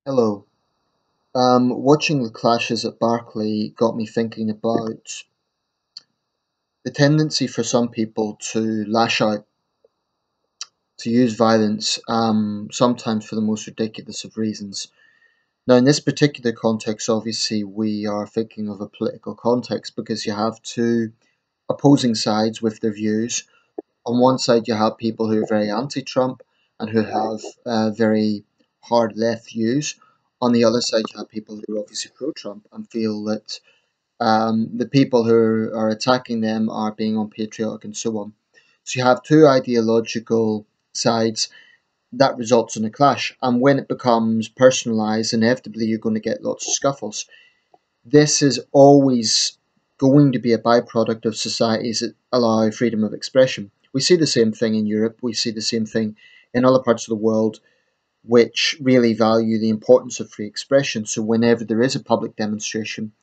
Hello. Watching the clashes at Barclay got me thinking about the tendency for some people to lash out, to use violence, sometimes for the most ridiculous of reasons. Now, in this particular context, obviously, we are thinking of a political context because you have two opposing sides with their views. On one side, you have people who are very anti-Trump and who have very hard left views. On the other side, you have people who are obviously pro-Trump and feel that the people who are attacking them are being unpatriotic and so on. So you have two ideological sides that results in a clash. And when it becomes personalized, inevitably you're going to get lots of scuffles. This is always going to be a byproduct of societies that allow freedom of expression. We see the same thing in Europe, we see the same thing in other parts of the world which really value the importance of free expression. So whenever there is a public demonstration,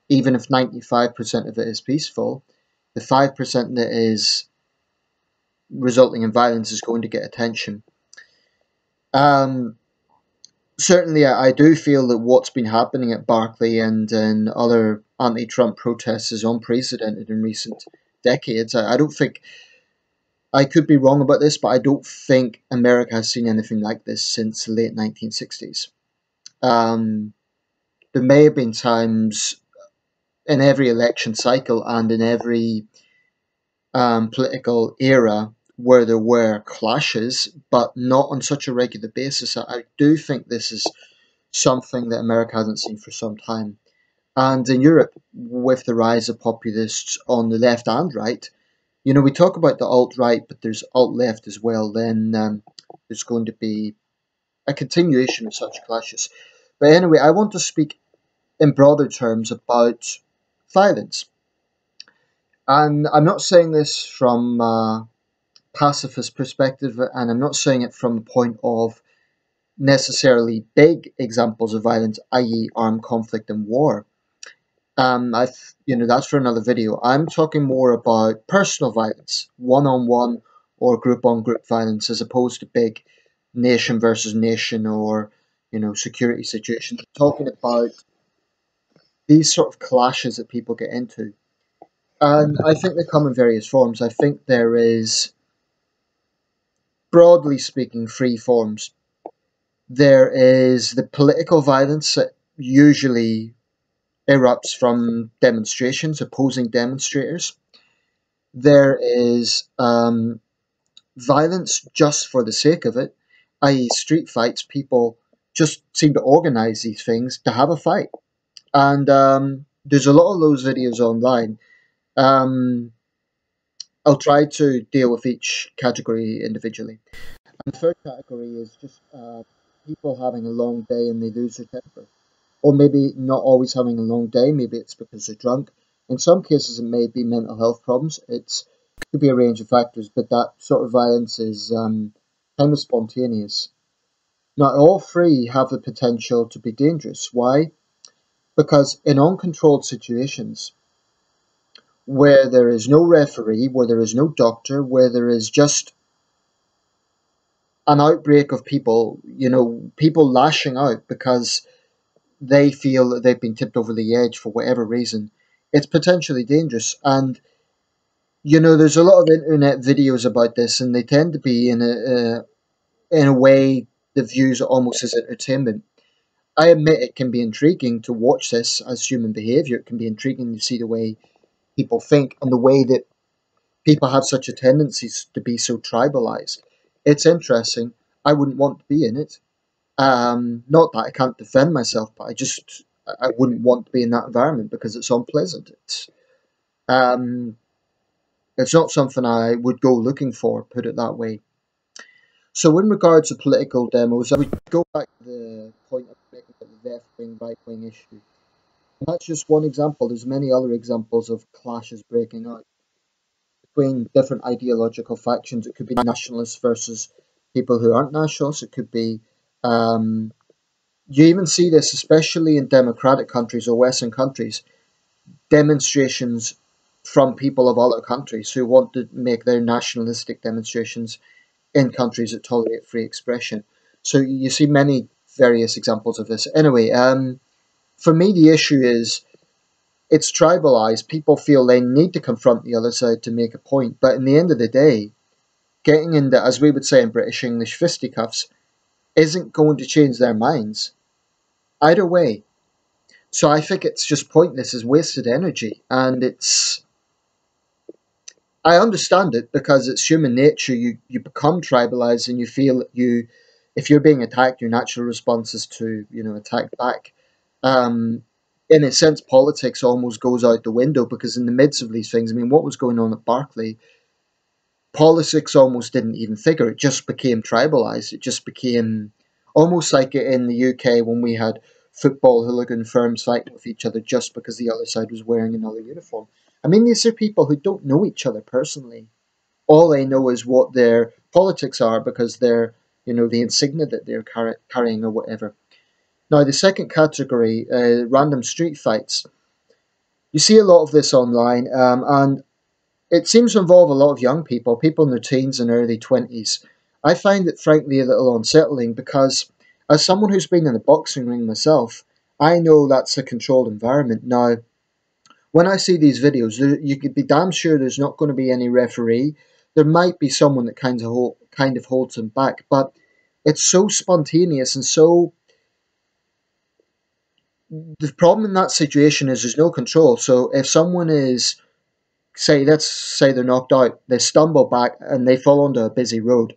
even if 95% of it is peaceful, the 5% that is resulting in violence is going to get attention. Um, Certainly, I do feel that what's been happening at Barclay and in other anti Trump protests is unprecedented in recent decades. I don't think, I could be wrong about this, but I don't think America has seen anything like this since the late 1960s. Um, there may have been times in every election cycle and in every political era where there were clashes, but not on such a regular basis. I do think this is something that America hasn't seen for some time. And in Europe, with the rise of populists on the left and right, we talk about the alt right, but there's alt left as well. Then there's going to be a continuation of such clashes. But anyway, I want to speak in broader terms about violence. And I'm not saying this from pacifist perspective, and I'm not saying it from a point of necessarily big examples of violence, i.e., armed conflict and war. That's for another video. I'm talking more about personal violence, one-on-one or group-on-group violence, as opposed to big nation versus nation or security situations. I'm talking about these sort of clashes that people get into, and I think they come in various forms. I think there is, broadly speaking, three forms. There is the political violence that usually erupts from demonstrations, opposing demonstrators. There is violence just for the sake of it, i.e., street fights. People just seem to organize these things to have a fight. And there's a lot of those videos online. Um, I'll try to deal with each category individually. And the third category is just people having a long day and they lose their temper. Or maybe not always having a long day, maybe it's because they're drunk. In some cases, it may be mental health problems. It could be a range of factors, but that sort of violence is kind of spontaneous. Now, all three have the potential to be dangerous. Why? Because in uncontrolled situations, where there is no referee, where there is no doctor, where there is just an outbreak of people, people lashing out because they feel that they've been tipped over the edge for whatever reason, it's potentially dangerous. And there's a lot of internet videos about this, and they tend to be in a way the views are almost as entertainment. I admit it can be intriguing to watch this as human behavior. It can be intriguing to see the way people think and the way that people have such a tendency to be so tribalized. It's interesting. I wouldn't want to be in it. Not that I can't defend myself, but I wouldn't want to be in that environment because it's unpleasant. Um, it's not something I would go looking for, put it that way. So in regards to political demos, I would go back to the point of making about the left wing, right wing issue. And that's just one example. There's many other examples of clashes breaking out between different ideological factions. It could be nationalists versus people who aren't nationalists. It could be um, you even see this, especially in democratic countries or Western countries, demonstrations from people of other countries who want to make their nationalistic demonstrations in countries that tolerate free expression. So you see many various examples of this. Anyway, for me, the issue is it's tribalized. People feel they need to confront the other side to make a point. But in the end of the day, getting into, as we would say in British English, fisticuffs isn't going to change their minds either way. So I think it's just pointless, it's wasted energy. And I understand it because it's human nature. You become tribalized and you feel that if you're being attacked, your natural response is to, attack back. Um, in a sense, politics almost goes out the window because in the midst of these things, I mean, what was going on at Barclay, politics almost didn't even figure. It just became tribalized. It just became almost like in the UK when we had football hooligan firms fighting with each other just because the other side was wearing another uniform. I mean, these are people who don't know each other personally. All they know is what their politics are because they're, the insignia that they're carrying or whatever. Now, the second category, random street fights. You see a lot of this online, and it seems to involve a lot of young people, people in their teens and early 20s. I find it frankly a little unsettling because, as someone who's been in a boxing ring myself, I know that's a controlled environment. Now, when I see these videos, you could be damn sure there's not going to be any referee. There might be someone that kind of holds them back, but it's so spontaneous and so. The problem in that situation is there's no control. So if someone is, let's say they're knocked out, they stumble back and they fall onto a busy road.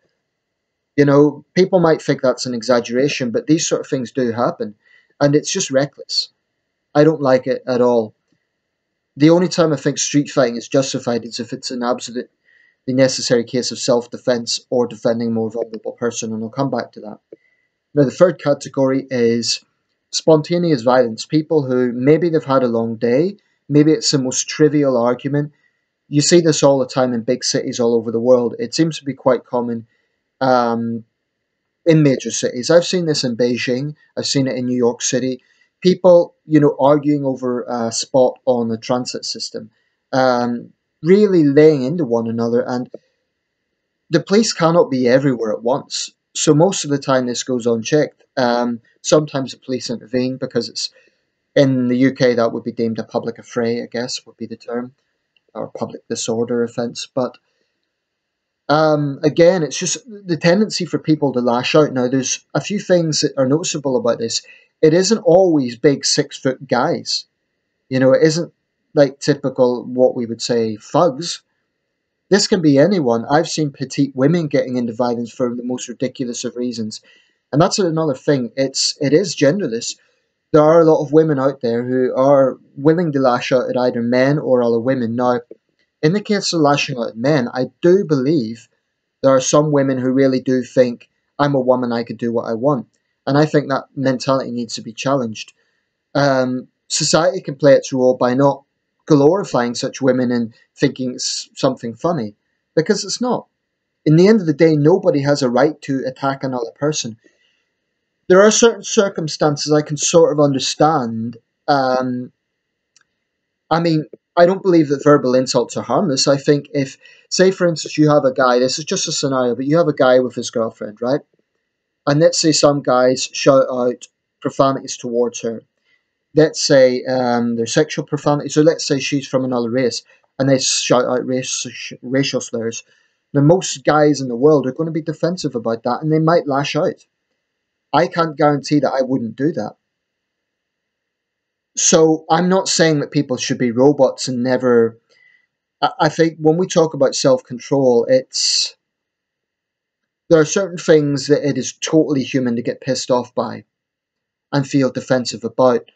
People might think that's an exaggeration, but these sort of things do happen, and it's just reckless. I don't like it at all. The only time I think street fighting is justified is if it's an absolutely necessary case of self-defense or defending a more vulnerable person, and I'll come back to that. Now, the third category is spontaneous violence. People who maybe they've had a long day, maybe it's the most trivial argument. You see this all the time in big cities all over the world. It seems to be quite common um, in major cities. I've seen this in Beijing. I've seen it in New York City. People, arguing over a spot on the transit system, really laying into one another. And the police cannot be everywhere at once. So most of the time this goes unchecked. Sometimes the police intervene because it's in the UK that would be deemed a public affray, I guess would be the term, or public disorder offence. But again, it's just the tendency for people to lash out. Now, there's a few things that are noticeable about this. It isn't always big 6 foot guys. It isn't like typical what we would say thugs. This can be anyone. I've seen petite women getting into violence for the most ridiculous of reasons. And that's another thing. It is genderless. There are a lot of women out there who are willing to lash out at either men or other women. Now, in the case of lashing out at men, I do believe there are some women who really do think, I'm a woman, I can do what I want. And I think that mentality needs to be challenged. Society can play its role by not glorifying such women and thinking it's something funny, because it's not. In the end of the day, nobody has a right to attack another person. There are certain circumstances I can sort of understand. I mean, I don't believe that verbal insults are harmless. I think if, say, for instance, you have a guy, this is just a scenario, but you have a guy with his girlfriend, right? And let's say some guys shout out profanities towards her. Let's say they're sexual profanity. So let's say she's from another race and they shout out racial slurs. Now, most guys in the world are going to be defensive about that and they might lash out. I can't guarantee that I wouldn't do that. So I'm not saying that people should be robots and never. I think when we talk about self-control, there are certain things that it is totally human to get pissed off by and feel defensive about.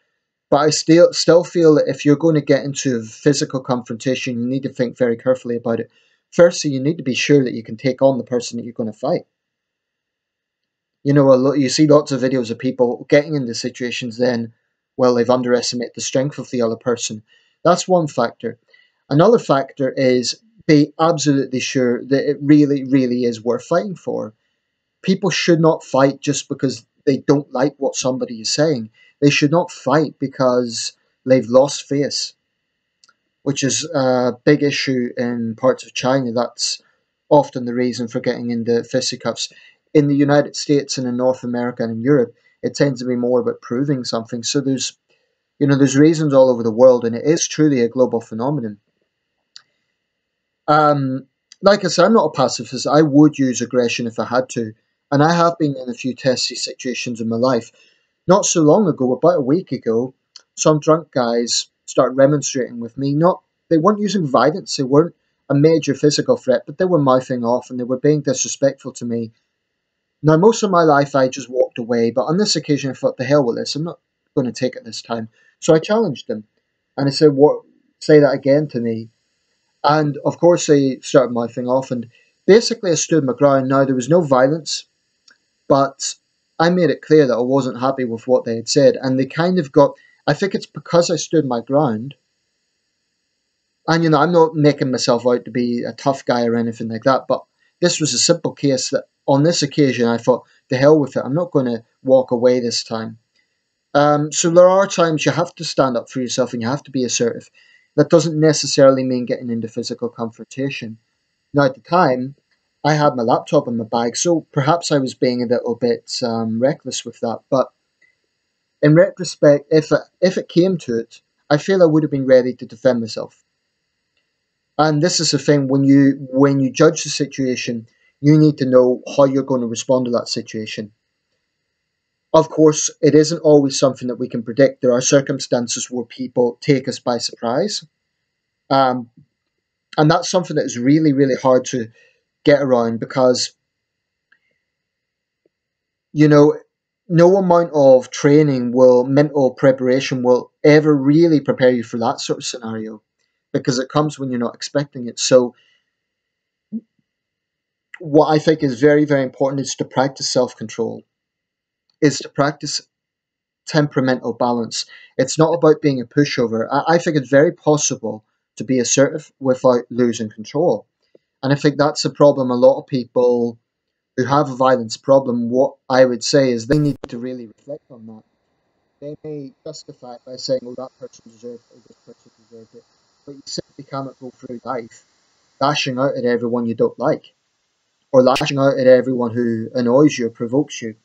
But I still feel that if you're going to get into a physical confrontation, you need to think very carefully about it. Firstly, you need to be sure that you can take on the person that you're going to fight. You see lots of videos of people getting into situations then, well, they've underestimated the strength of the other person. That's one factor. Another factor is be absolutely sure that it really, really is worth fighting for. People should not fight just because they don't like what somebody is saying. They should not fight because they've lost face, which is a big issue in parts of China. That's often the reason for getting into fisticuffs. In the United States and in North America and in Europe, it tends to be more about proving something. So there's reasons all over the world, and it is truly a global phenomenon. Um, like I said, I'm not a pacifist. I would use aggression if I had to, and I have been in a few testy situations in my life. Not so long ago, about a week ago, some drunk guys started remonstrating with me. Not They weren't using violence, they weren't a major physical threat, but they were mouthing off and they were being disrespectful to me. Now, most of my life, I just walked away, but on this occasion, I thought, the hell with this. I'm not going to take it this time. So I challenged them, and I said, "What? Say that again to me." And of course, they started mouthing off, and basically, I stood my ground. Now, there was no violence, but I made it clear that I wasn't happy with what they had said, and they kind of got. I think it's because I stood my ground, and I'm not making myself out to be a tough guy or anything like that, but this was a simple case that on this occasion I thought, the hell with it, I'm not going to walk away this time. So there are times you have to stand up for yourself and you have to be assertive. That doesn't necessarily mean getting into physical confrontation. Now, at the time, I had my laptop in my bag, so perhaps I was being a little bit reckless with that. But in retrospect, if it came to it, I feel I would have been ready to defend myself. And this is the thing: when you judge the situation, you need to know how you're going to respond to that situation. Of course, it isn't always something that we can predict. There are circumstances where people take us by surprise, um, and that's something that is really, really hard to get around because you know no amount of training will mental preparation will ever really prepare you for that sort of scenario because it comes when you're not expecting it. So what I think is very, very important is to practice self-control, is to practice temperamental balance. It's not about being a pushover. I think it's very possible to be assertive without losing control. And I think that's a problem. A lot of people who have a violence problem, what I would say is they need to really reflect on that. They may justify it by saying, oh, that person deserved it, or this person deserved it. But you simply cannot go through life lashing out at everyone you don't like, or lashing out at everyone who annoys you or provokes you.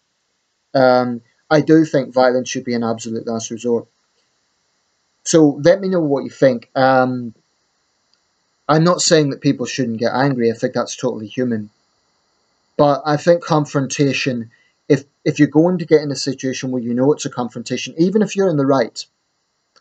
Um, I do think violence should be an absolute last resort. So let me know what you think. I'm not saying that people shouldn't get angry. I think that's totally human. But I think confrontation, if you're going to get in a situation where you know it's a confrontation, even if you're in the right,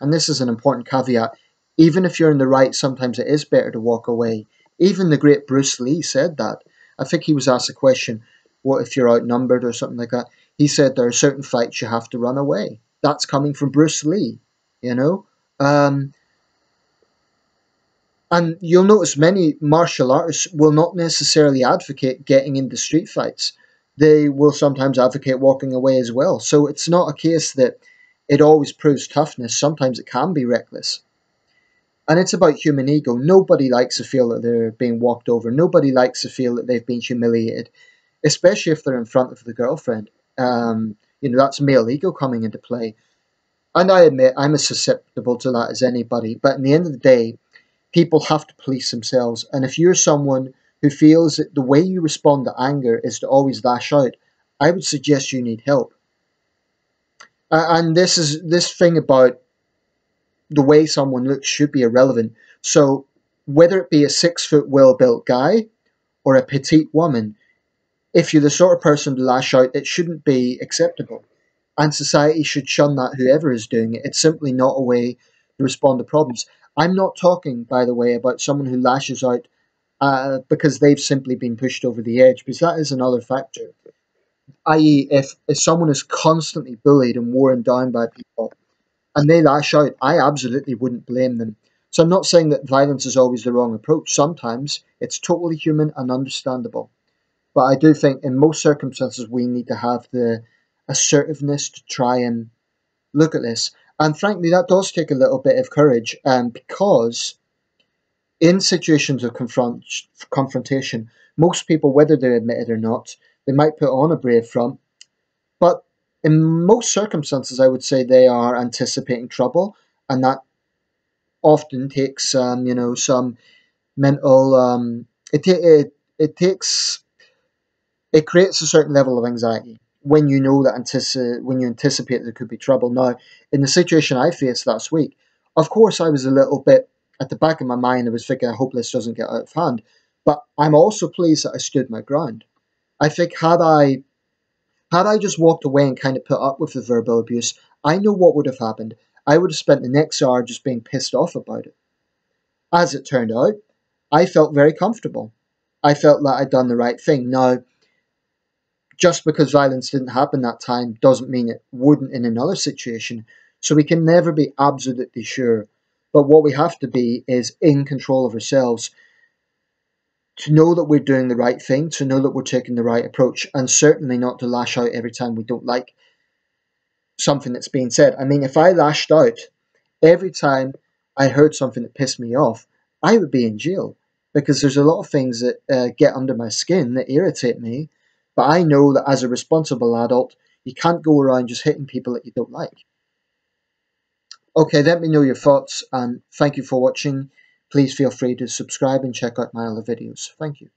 and this is an important caveat, even if you're in the right, sometimes it is better to walk away. Even the great Bruce Lee said that. I think he was asked a question, what if you're outnumbered or something like that? He said there are certain fights you have to run away. That's coming from Bruce Lee, you know? Um, and you'll notice many martial artists will not necessarily advocate getting into street fights. They will sometimes advocate walking away as well. So it's not a case that it always proves toughness. Sometimes it can be reckless. And it's about human ego. Nobody likes to feel that they're being walked over. Nobody likes to feel that they've been humiliated, especially if they're in front of the girlfriend. That's male ego coming into play. And I admit I'm as susceptible to that as anybody. But in the end of the day, people have to police themselves. And if you're someone who feels that the way you respond to anger is to always lash out, I would suggest you need help. And this thing about the way someone looks should be irrelevant. So whether it be a 6 foot well built guy or a petite woman, if you're the sort of person to lash out, it shouldn't be acceptable. And society should shun that, whoever is doing it. It's simply not a way to respond to problems. I'm not talking, by the way, about someone who lashes out because they've simply been pushed over the edge, because that is another factor. I.e., if someone is constantly bullied and worn down by people and they lash out, I absolutely wouldn't blame them. So I'm not saying that violence is always the wrong approach. Sometimes it's totally human and understandable. But I do think in most circumstances we need to have the assertiveness to try and look at this. And frankly, that does take a little bit of courage, because in situations of confrontation, most people, whether they admit it or not, they might put on a brave front, but in most circumstances, I would say they are anticipating trouble, and that often takes, some mental. It takes it creates a certain level of anxiety when you know that when you anticipate there could be trouble. Now, in the situation I faced last week, of course I was a little bit at the back of my mind. I was thinking, I hope this doesn't get out of hand. But I'm also pleased that I stood my ground. I think had I just walked away and kind of put up with the verbal abuse, I know what would have happened. I would have spent the next hour just being pissed off about it. As it turned out, I felt very comfortable. I felt that I'd done the right thing. Now, just because violence didn't happen that time doesn't mean it wouldn't in another situation. So we can never be absolutely sure. But what we have to be is in control of ourselves, to know that we're doing the right thing, to know that we're taking the right approach, and certainly not to lash out every time we don't like something that's being said. I mean, if I lashed out every time I heard something that pissed me off, I would be in jail, because there's a lot of things that get under my skin that irritate me. But I know that as a responsible adult, you can't go around just hitting people that you don't like. Okay, let me know your thoughts, and thank you for watching. Please feel free to subscribe and check out my other videos. Thank you.